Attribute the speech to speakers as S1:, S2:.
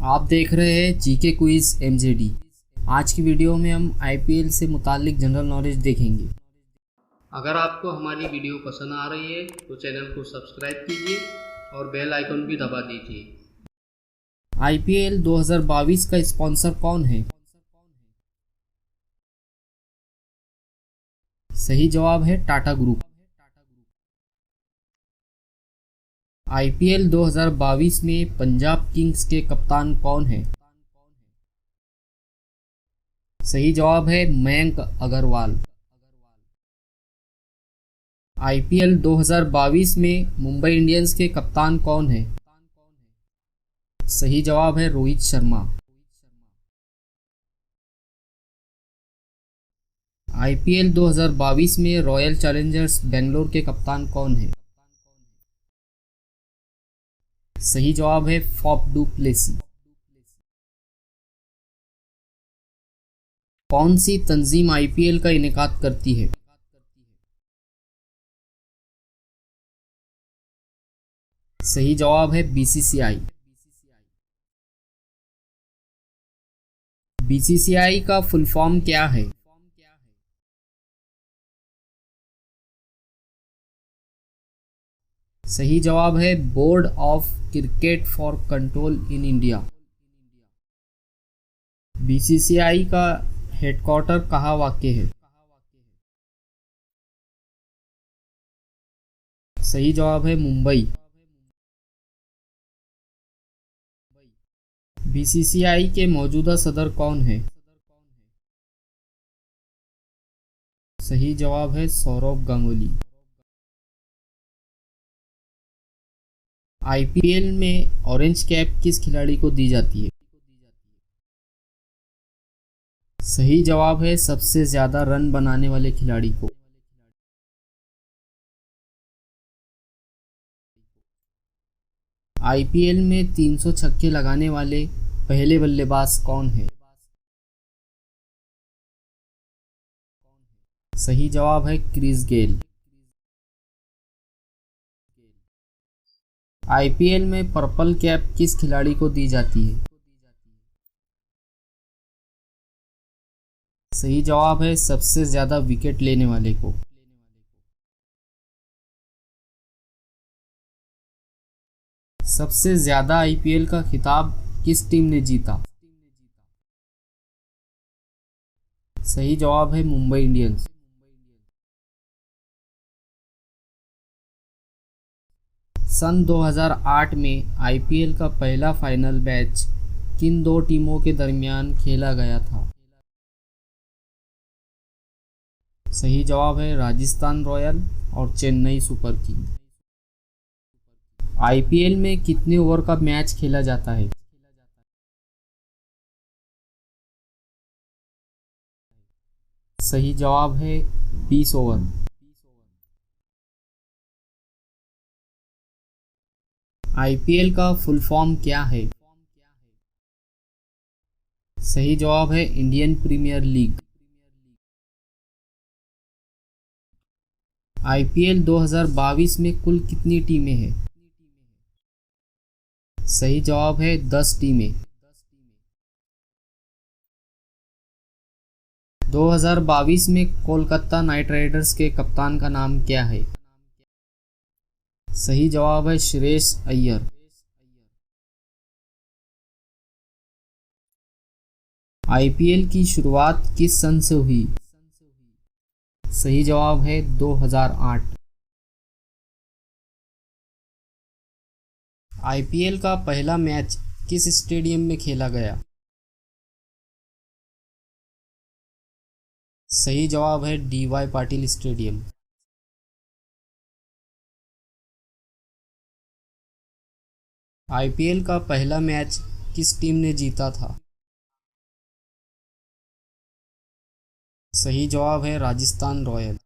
S1: आप देख रहे हैं जीके क्विज एमजेडी। आज की वीडियो में हम आईपीएल से मुतालिक जनरल नॉलेज देखेंगे।
S2: अगर आपको हमारी वीडियो पसंद आ रही है तो चैनल को सब्सक्राइब कीजिए और बेल आइकन भी दबा दीजिए।
S1: आईपीएल 2022 का स्पॉन्सर कौन है? सही जवाब है टाटा ग्रुप। आईपीएल 2022 में पंजाब किंग्स के कप्तान कौन है? सही जवाब है मयंक अग्रवाल। आईपीएल 2022 में मुंबई इंडियंस के कप्तान कौन है? सही जवाब है रोहित शर्मा। आईपीएल 2022 में रॉयल चैलेंजर्स बेंगलोर के कप्तान कौन है? सही जवाब है फॉफ डू प्लेसी। कौन सी तंजीम आईपीएल का इनेकाद करती है? सही जवाब है बीसीसीआई। बीसीसीआई का फुल फॉर्म क्या है? सही जवाब है board of cricket for control in India. BCCI का हेडक्वार्टर कहाँ वाक़ है? सही जवाब है मुंबई। बीसीसीआई के मौजूदा सदर कौन है? सही जवाब है सौरव गांगुली। आईपीएल में ऑरेंज कैप किस खिलाड़ी को दी जाती है? सही जवाब है सबसे ज्यादा रन बनाने वाले खिलाड़ी को। आईपीएल में 300 छक्के लगाने वाले पहले बल्लेबाज कौन है? सही जवाब है क्रिस गेल। आईपीएल में पर्पल कैप किस खिलाड़ी को दी जाती है? सही जवाब है सबसे ज्यादा विकेट लेने वाले को। सबसे ज्यादा आईपीएल का खिताब किस टीम ने जीता? सही जवाब है मुंबई इंडियंस। सन 2008 में आईपीएल का पहला फाइनल मैच किन दो टीमों के दरमियान खेला गया था? सही जवाब है राजस्थान रॉयल और चेन्नई सुपर किंग। आईपीएल में कितने ओवर का मैच खेला जाता है? सही जवाब है 20 ओवर। आईपीएल का फुल फॉर्म क्या है? सही जवाब है इंडियन प्रीमियर लीग। आईपीएल 2022 में कुल कितनी टीमें हैं? सही जवाब है 10 टीमें। 2022 में कोलकाता नाइट राइडर्स के कप्तान का नाम क्या है? सही जवाब है श्रेयस अय्यर। आईपीएल की शुरुआत किस सन से हुई? सही जवाब है 2008। आईपीएल का पहला मैच किस स्टेडियम में खेला गया? सही जवाब है डीवाई पाटिल स्टेडियम। आईपीएल का पहला मैच किस टीम ने जीता था? सही जवाब है राजस्थान रॉयल।